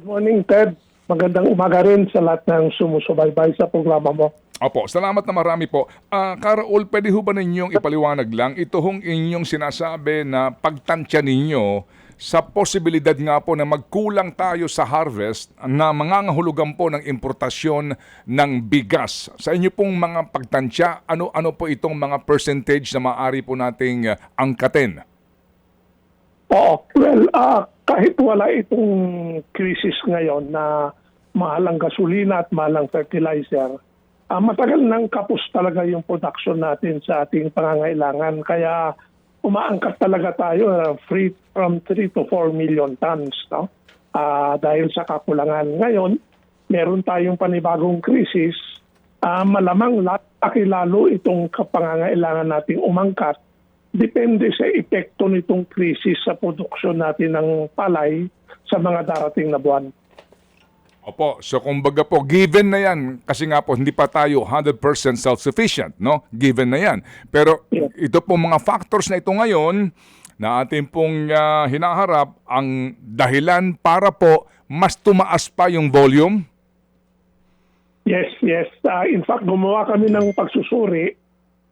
Morning, Ted. Magandang umaga rin sa lahat ng sumusubaybay sa programa mo. Opo, salamat na marami po. Karaol, pwede ho ba ninyong ipaliwanag lang ito hong inyong sinasabi na pagtansya ninyo sa posibilidad nga po na magkulang tayo sa harvest na mangangahulugan po ng importasyon ng bigas. Sa inyo pong mga pagtansya, ano po itong mga percentage na maaari po nating angkatin? Oo, kahit wala itong krisis ngayon na mahal ang gasolina at mahal ang fertilizer, matagal nang kapos talaga yung production natin sa ating pangangailangan. Kaya umaangkat talaga tayo from 3 to 4 million tons, no? Dahil sa kakulangan. Ngayon, meron tayong panibagong krisis. Malamang lalo itong pangangailangan nating umangkat. Depende sa epekto nitong krisis sa produksyon natin ng palay sa mga darating na buwan. Opo, so kumbaga po, given na yan, kasi nga po hindi pa tayo 100% self-sufficient, no? Given na yan. Pero ito pong mga factors na ito ngayon na ating pong hinaharap ang dahilan para po mas tumaas pa yung volume? Yes. In fact, gumawa kami ng pagsusuri,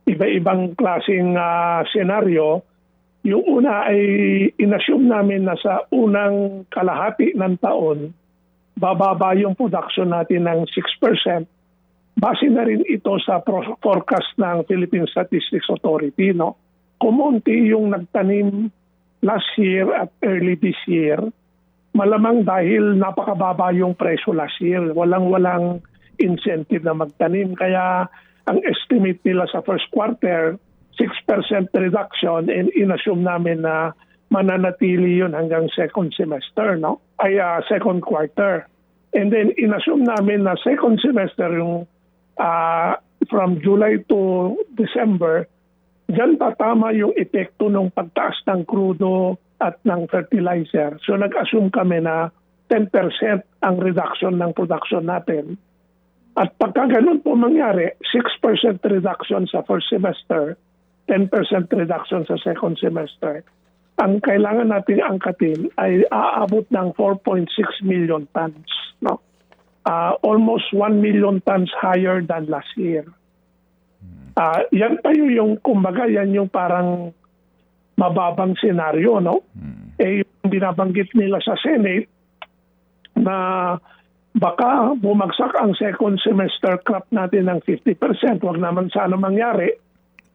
iba-ibang klaseng senaryo. Yung una ay inassume namin na sa unang kalahati ng taon, bababa yung production natin ng 6%. Base na rin ito sa forecast ng Philippine Statistics Authority. No? Kumunti yung nagtanim last year at early this year. Malamang dahil napakababa yung presyo last year. Walang incentive na magtanim. Kaya ang estimate nila sa first quarter, 6% reduction, and inassume namin na mananatili yun hanggang second semester, no? Second quarter. And then inassume namin na second semester yung from July to December, dyan tatama yung epekto ng pagtaas ng krudo at ng fertilizer. So nag-assume kami na 10% ang reduction ng production natin. At pagka ganun po mangyari, 6% reduction sa first semester, 10% reduction sa second semester, ang kailangan natin angkatin ay aabot ng 4.6 million tons. No? Almost 1 million tons higher than last year. Yan tayo yung, kumbaga, yan yung parang mababang senaryo, no? Binabanggit nila sa Senate na baka bumagsak ang second semester crop natin ng 50%. Huwag naman sana mangyari.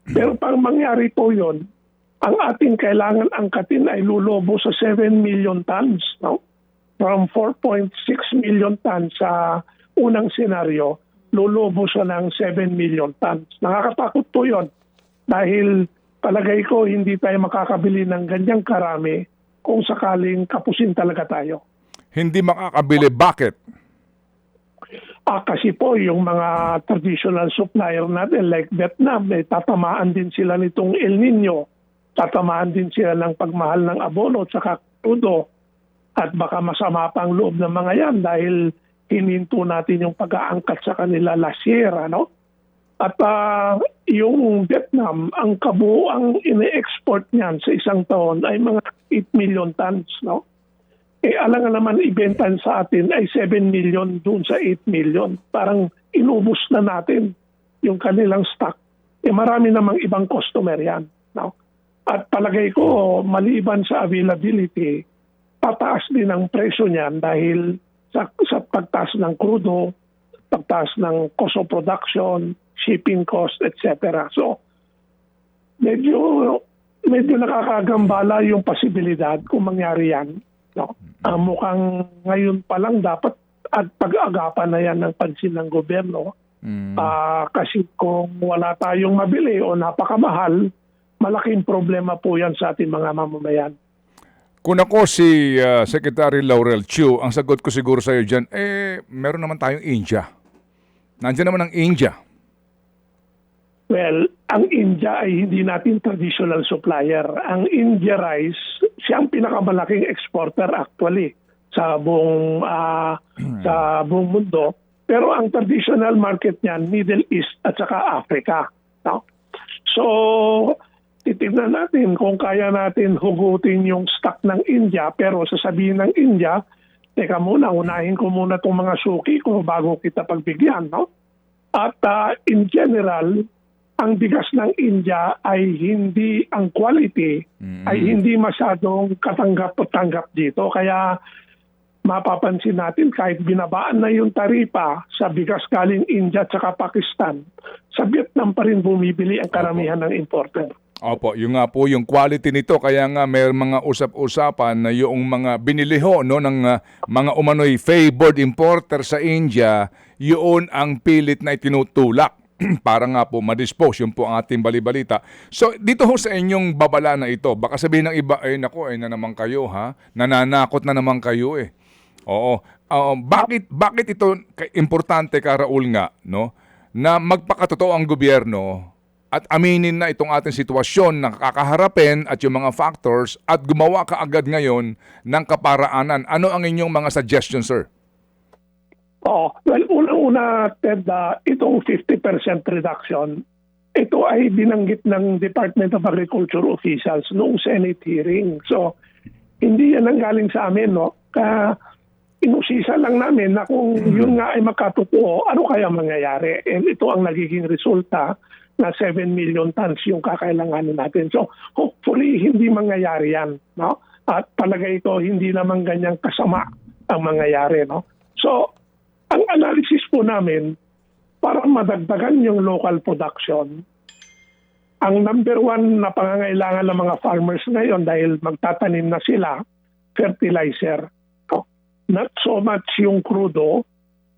Pero pag mangyari po yun, ang ating kailangan angkatin ay lulobo sa 7 million tons. No? From 4.6 million tons sa unang senaryo, lulobo siya ng 7 million tons. Nakakatakot po yun. Dahil palagay ko hindi tayo makakabili ng ganyang karami kung sakaling kapusin talaga tayo. Hindi makakabili. Bakit? Kasi po yung mga traditional supplier natin like Vietnam, tatamaan din sila nitong El Nino. Tatamaan din sila ng pagmahal ng abono at saka crudo. At baka masama pang loob ng mga yan dahil hininto natin yung pag-aangkat sa kanila last year. Ano? At yung Vietnam, ang kabuuang ine-export niyan sa isang taon ay mga 8 million tons. No? Alangan naman ibenta sa atin ay 7 million doon sa 8 million. Parang inubos na natin yung kanilang stock. Marami namang ibang customer yan. No? At palagay ko, maliban sa availability, tataas din ang presyo niyan dahil sa pagtaas ng crudo, pagtaas ng cost of production, shipping cost, etc. So, medyo nakakagambala yung posibilidad kung mangyari yan. No? Mukhang ngayon pa lang dapat at pag-agapan na yan ng pansin ng gobyerno. Kasi kung wala tayong mabili o napakamahal, malaking problema po yan sa ating mga mamamayan. Kung ako si Secretary Laurel Chiu, ang sagot ko siguro sa iyo dyan, meron naman tayong India. Nandiyan naman ang India. Well, ang India ay hindi natin traditional supplier. Ang India rice, siya ang pinakamalaking exporter actually sa buong mundo. Pero ang traditional market niyan, Middle East at saka Africa. No? So, titignan natin kung kaya natin hugutin yung stock ng India, pero sasabihin ng India, teka muna, unahin ko muna itong mga suki ko bago kita pagbigyan, no? At in general, ang bigas ng India ay hindi, ang quality ay hindi masyadong katanggap-tanggap dito. Kaya mapapansin natin kahit binabaan na yung taripa sa bigas galing India at saka Pakistan, sa Vietnam pa rin bumibili ang karamihan ng importer. Opo, yung nga po yung quality nito, kaya nga may mga usap-usapan na yung mga biniliho no, ng mga umano'y favored importer sa India, yun ang pilit na itinutulak para nga po madispose, yun po ang ating balibalita. So dito ho sa inyong babala na ito, baka sabihin ng iba, ay nako, ay na naman kayo ha, nananakot na naman kayo eh. Oo, bakit ito importante ka Raul nga, no, na magpakatotoo ang gobyerno at aminin na itong ating sitwasyon na kakaharapin at yung mga factors at gumawa ka agad ngayon ng kaparaanan. Ano ang inyong mga suggestions, sir? Well, unang-una, Ted, itong 50% reduction, ito ay binanggit ng Department of Agriculture officials noong Senate hearing. So, hindi yan ang galing sa amin, no? Inusisa lang namin na kung yun nga ay makatotoo, ano kaya mangyayari? And ito ang nagiging resulta na 7 million tons yung kakailanganin natin. So, hopefully, hindi mangyayari yan. No? At talaga ito, hindi naman ganyang kasama ang mangyayari. No? So, ang analysis po namin, para madagdagan yung local production, ang number one na pangangailangan ng mga farmers ngayon dahil magtatanim na sila, fertilizer. No? Not so much yung crudo,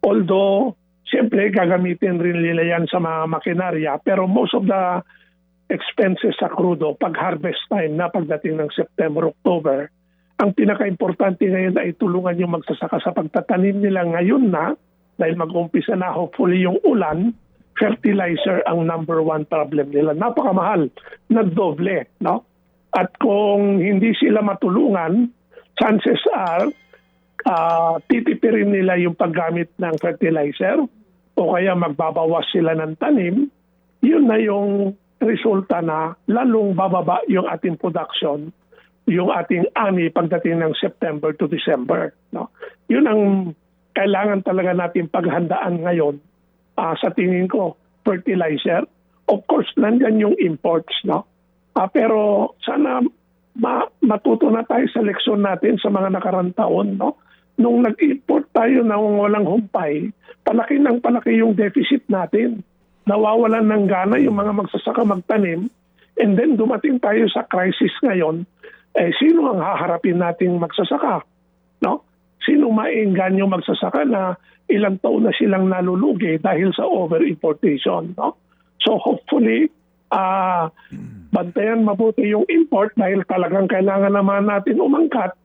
although siyempre, gagamitin rin nila yan sa mga makinarya. Pero most of the expenses sa crudo, pag harvest time na pagdating ng September, October, ang pinaka-importante ngayon ay tulungan yung magsasaka sa pagtatanim nila ngayon na, dahil mag-umpisa na hopefully yung ulan, fertilizer ang number one problem nila. Napakamahal, nagdoble. No? At kung hindi sila matulungan, chances are, titipirin nila yung paggamit ng fertilizer o kaya magbabawas sila ng tanim, yun na yung resulta na lalong bababa yung ating production, yung ating ani pagdating ng September to December. No? Yun ang kailangan talaga natin paghandaan ngayon. Sa tingin ko, fertilizer. Of course, nandyan yung imports. No? Pero sana matuto na tayo sa leksyon natin sa mga nakarang taon. No? Nung nag-import tayo ng walang humpay, palaki yung deficit natin. Nawawalan ng gana yung mga magsasaka magtanim. And then dumating tayo sa crisis ngayon, sino ang haharapin nating magsasaka? No? Sino mainggan yung magsasaka na ilang taon na silang nalulugi dahil sa over-importation? No? So hopefully, bantayan mabuti yung import dahil talagang kailangan naman natin umangkat.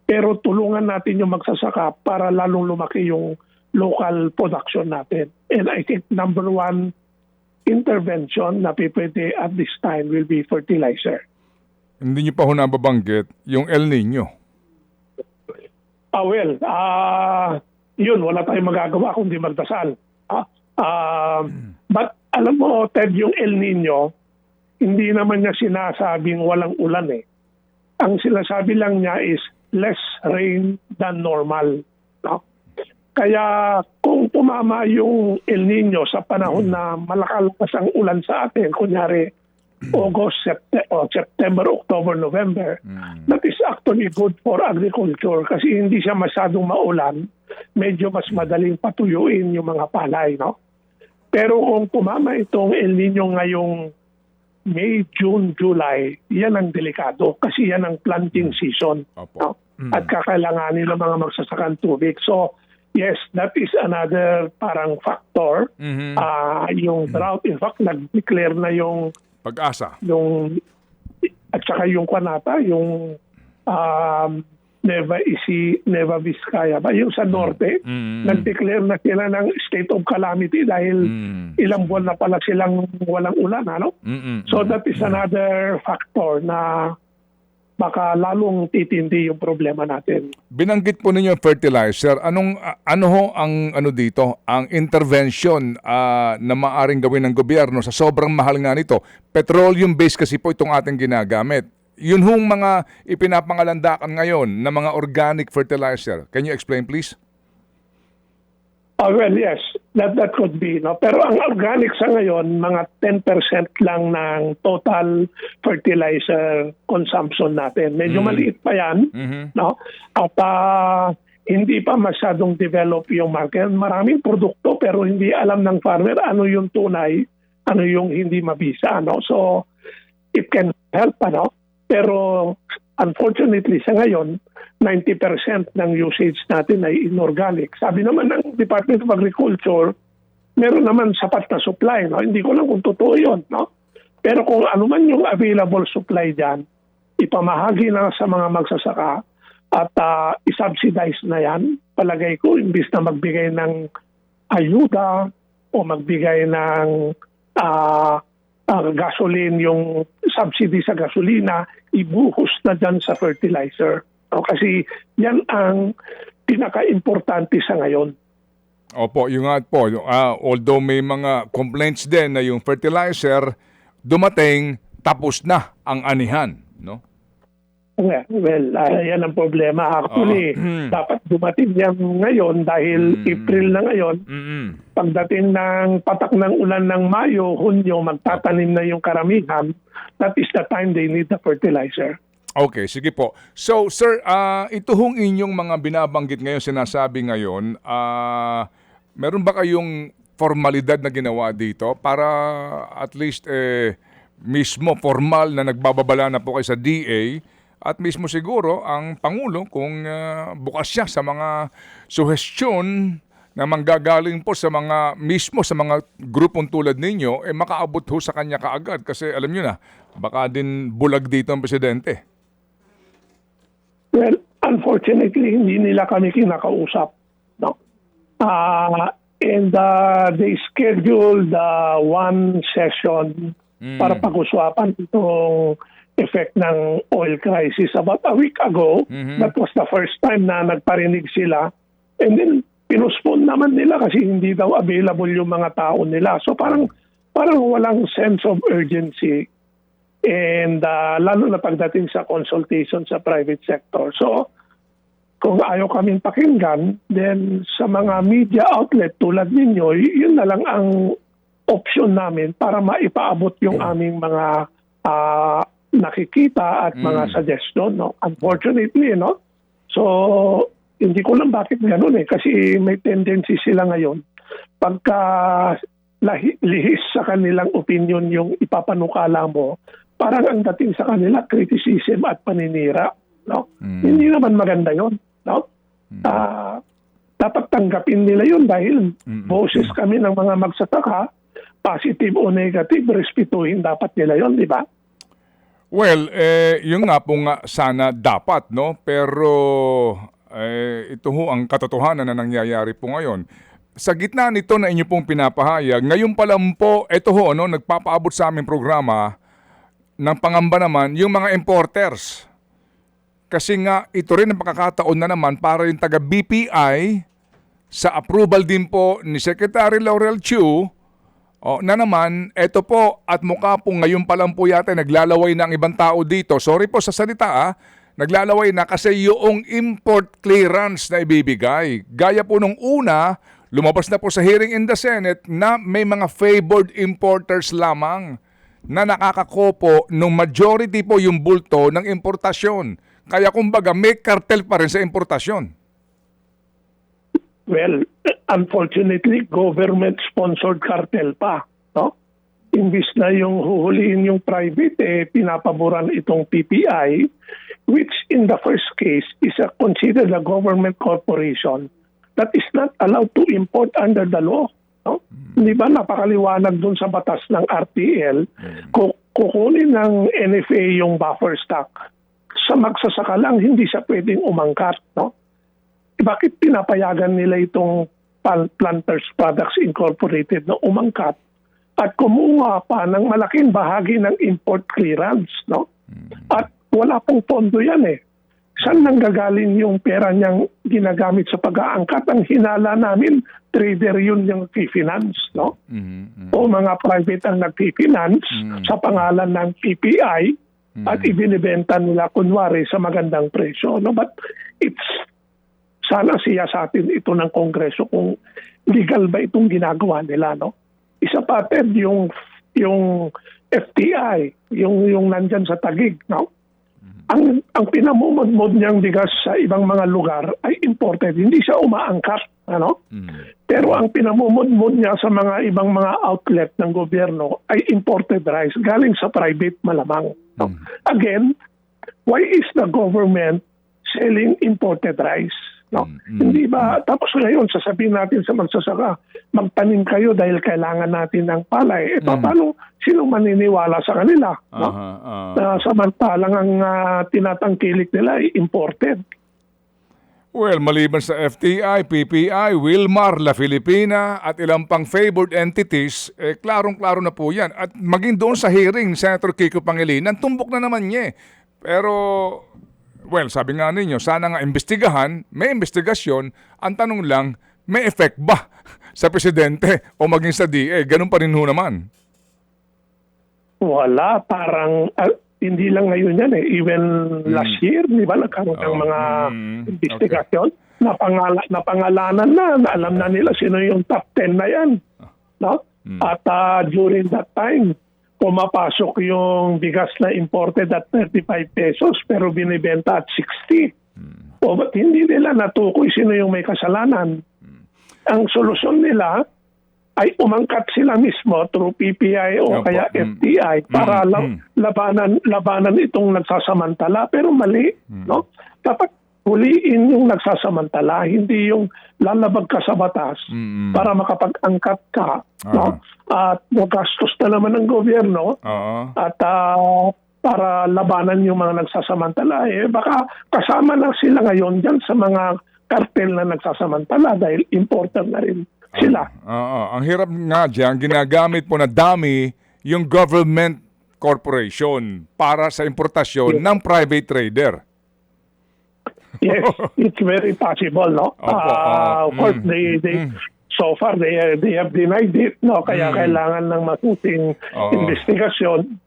Pero tulungan natin yung magsasaka para lalong lumaki yung local production natin. And I think number one intervention na pwede at this time will be fertilizer. Hindi niyo pa ho nababanggit yung El Nino. Yun, wala tayong magagawa kundi magdasal. But alam mo, Ted, yung El Nino, hindi naman niya sinasabing walang ulan eh. Ang sinasabi lang niya is less rain than normal. No? Kaya kung tumama yung El Nino sa panahon na malalakas ang ulan sa atin, kunyari August, September, October, November, that is actually good for agriculture kasi hindi siya masyadong maulan, medyo mas madaling patuyuin yung mga palay. No? Pero kung tumama itong El Nino ngayong May, June, July, yan ang delikado kasi yan ang planting season. No? At kakailanganin ng mga magsasakang tubig. So, yes, that is another parang factor. Yung drought, in fact, nag-declare na yung Pag-asa. At saka yung Kwanata, yung Nueva Vizcaya ba? Yung sa norte, nag-declare na sila ng state of calamity dahil ilang buwan na pala silang walang ulan. Ano? So that is another factor na baka lalong titindi yung problema natin. Binanggit po ninyo fertilizer. Ano ho ang dito, ang intervention na maaring gawin ng gobyerno sa sobrang mahal nga nito? Petroleum based kasi po itong ating ginagamit. Yun hong mga ipinapangalandakan ngayon na mga organic fertilizer. Can you explain please? Well, yes, that could be. No? Pero ang organic sa ngayon, mga 10% lang ng total fertilizer consumption natin. Medyo maliit pa yan. No? At hindi pa masyadong develop yung market. Maraming produkto pero hindi alam ng farmer ano yung tunay, ano yung hindi mabisa. No? So, it can help. Ano? Pero unfortunately sa ngayon, 90% ng usage natin ay inorganic. Sabi naman ng Department of Agriculture, meron naman sapat na supply. No? Hindi ko lang kung totoo yun. No? Pero kung ano man yung available supply dyan, ipamahagi na sa mga magsasaka at isubsidize na yan. Palagay ko, imbis na magbigay ng ayuda o magbigay ng gasoline, yung subsidy sa gasolina, ibuhos na dyan sa fertilizer. O, kasi yan ang pinaka-importante sa ngayon. Opo, yung nga po, although may mga complaints din na yung fertilizer dumating, tapos na ang anihan, no? Well, yan ang problema. Actually, dapat dumating yan ngayon dahil April na ngayon. Pagdating ng patak ng ulan ng Mayo, Hunyo, magtatanim na yung karamihan. That is the time they need the fertilizer. Okay, sige po. So, sir, ito hong inyong mga binabanggit ngayon, sinasabi ngayon, meron ba kayong formalidad na ginawa dito para at least mismo formal na nagbababala na po kayo sa DA at mismo siguro ang Pangulo kung bukas siya sa mga suhestyon na manggagaling po sa mga mismo sa mga grupong tulad ninyo, makaabot ho sa kanya kaagad kasi alam nyo na, baka din bulag dito ang presidente. Well, unfortunately, hindi nila kami kinakausap. No? And they scheduled one session para pag-usapan itong effect ng oil crisis about a week ago. That was the first time na nagparinig sila. And then, pinuspon naman nila kasi hindi daw available yung mga tao nila. So parang walang sense of urgency. And lalo na pagdating sa consultation sa private sector. So, kung ayaw kaming pakinggan, then sa mga media outlet tulad ninyo, yun na lang ang option namin para maipaabot yung aming mga nakikita at mga suggestion. No? Unfortunately, no? So, hindi ko lang bakit gano'n kasi may tendency sila ngayon. Pagka lihis sa kanilang opinion yung ipapanukala mo, parang ang dating sa kanila, criticism at paninira. No? Hindi naman maganda yon, no? Dapat tanggapin nila yun dahil boses kami ng mga magsasaka, positive o negative, respetuhin dapat nila yon, di ba? Well, yung nga po nga sana dapat, no? Pero ito ho ang katotohanan na nangyayari po ngayon. Sa gitna nito na inyo pong pinapahayag, ngayon pa lang po, ito ho, no, nagpapaabot sa aming programa ng pangamba naman yung mga importers. Kasi nga ito rin ang pagkakataon na naman para yung taga BPI sa approval din po ni Secretary Laurel Chiu na naman ito po at mukha po ngayon pa lang po yata naglalaway ng ibang tao dito. Sorry po sa salita naglalaway na kasi yung import clearance na ibibigay. Gaya po nung una, lumabas na po sa hearing in the Senate na may mga favored importers lamang na nakakakopo nung majority po yung bulto ng importasyon. Kaya kumbaga may kartel pa rin sa importasyon. Well, unfortunately, government-sponsored cartel pa. No? Imbis na yung huhulihin yung private, pinapaboran itong PPI, which in the first case is considered a government corporation that is not allowed to import under the law. No? Hindi ba napakaliwanag dun sa batas ng RTL, kukunin ng NFA yung buffer stock, sa magsasaka lang hindi siya pwedeng umangkat. No? Bakit pinapayagan nila itong Planters Products Incorporated na umangkat at kumuha pa ng malaking bahagi ng import clearance? No? At wala pong pondo yan Saan nanggagaling yung pera niyang ginagamit sa pag-aangkat? Ang hinala namin, trader yun yung finance, no? O mga private ang nag-finance sa pangalan ng PPI at ibinibenta nila kunwari sa magandang presyo. No? But it's sana siya sa atin ito ng Kongreso kung legal ba itong ginagawa nila. No? Isa pa, Ted, yung FTI, yung nandyan sa Taguig. No? Ang pinamumudmod niyang bigas sa ibang mga lugar ay imported. Hindi siya umaangkat. Ano? Pero ang pinamumudmod niya sa mga ibang mga outlet ng gobyerno ay imported rice galing sa private malamang. No? Again, why is the government selling imported rice? No? Hindi ba, tapos ngayon sasabihin natin sa magsasaka, magtanim kayo dahil kailangan natin ng palay. Paano sino maniniwala sa kanila? No? Samantalang ang tinatangkilik nila ay imported. Well, maliban sa FTI, PPI, Wilmar, La Filipina at ilang pang favored entities, klarong-klaro na po yan. At maging doon sa hearing, Senator Kiko Pangilinan, tumbok na naman niya. Pero, well, sabi nga ninyo, sana nga imbestigahan, may investigasyon, ang tanong lang, may effect ba sa presidente o maging sa DA? Ganun pa rin ho naman. Wala, parang hindi lang ngayon yan even last year, di ba, nagkaroon ng mga investigasyon, napangalanan na alam na nila sino yung top 10 na yan. No? At during that time, pumapasok yung bigas na imported at 35 pesos pero binibenta at 60. O ba't hindi nila natukoy sino yung may kasalanan? Ang solusyon nila ay umangkat sila mismo through PPI o kaya FTI para labanan itong nagsasamantala. Pero mali, no? Dapat huliin yung nagsasamantala, hindi yung lalabag ka sa batas para makapag-angkat ka. No? At magastos na naman ng gobyerno at para labanan yung mga nagsasamantala. Baka kasama na sila ngayon dyan sa mga kartel na nagsasamantala dahil importer na rin sila. Ang hirap nga dyan, ginagamit po na dami yung government corporation para sa importasyon ng private trader. Yes, it's very possible, no? Of course, so far they have denied it, no? Kaya kailangan ng matuting investigasyon.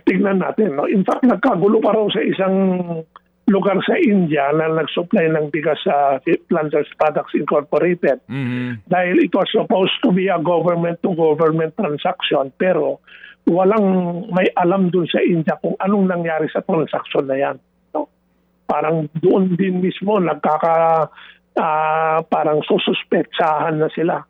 Tignan natin, no? In fact, nagkagulo pa raw sa isang lugar sa India na nag-supply ng bigas sa Planters Products Incorporated. Dahil it was supposed to be a government-to-government transaction pero walang may alam dun sa India kung anong nangyari sa transaction na yan. No? Parang doon din mismo parang sususpetsahan na sila.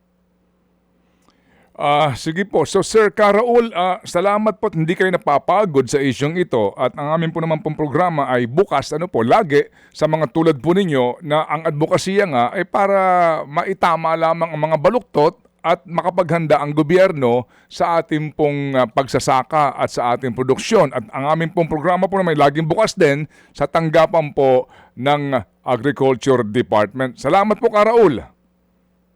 Sige po. So Sir Karaul, salamat po at hindi kayo napapagod sa isyong ito at ang amin po naman pong programa ay bukas lagi sa mga tulad po ninyo na ang advokasya nga ay para maitama lamang ang mga baluktot at makapaghanda ang gobyerno sa ating pong pagsasaka at sa ating produksyon. At ang aming pong programa po naman ay laging bukas din sa tanggapan po ng Agriculture Department. Salamat po, Karaul.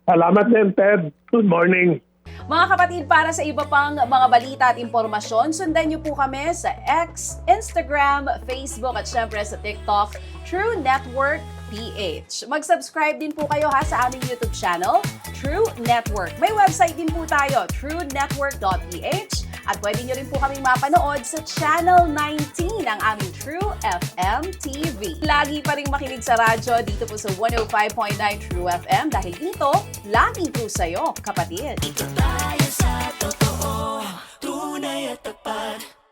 Salamat din, Ted. Good morning. Mga kapatid, para sa iba pang mga balita at impormasyon, sundan niyo po kami sa X, Instagram, Facebook at syempre sa TikTok, True Network PH. Mag-subscribe din po kayo sa aming YouTube channel, True Network. May website din po tayo, truenetwork.ph at pwede niyo rin po kaming mapanood sa Channel 19 ng aming True FM TV. Lagi pa rin makinig sa radyo dito po sa 105.9 True FM dahil dito, laging true sa'yo, kapatid. Ito tayo sa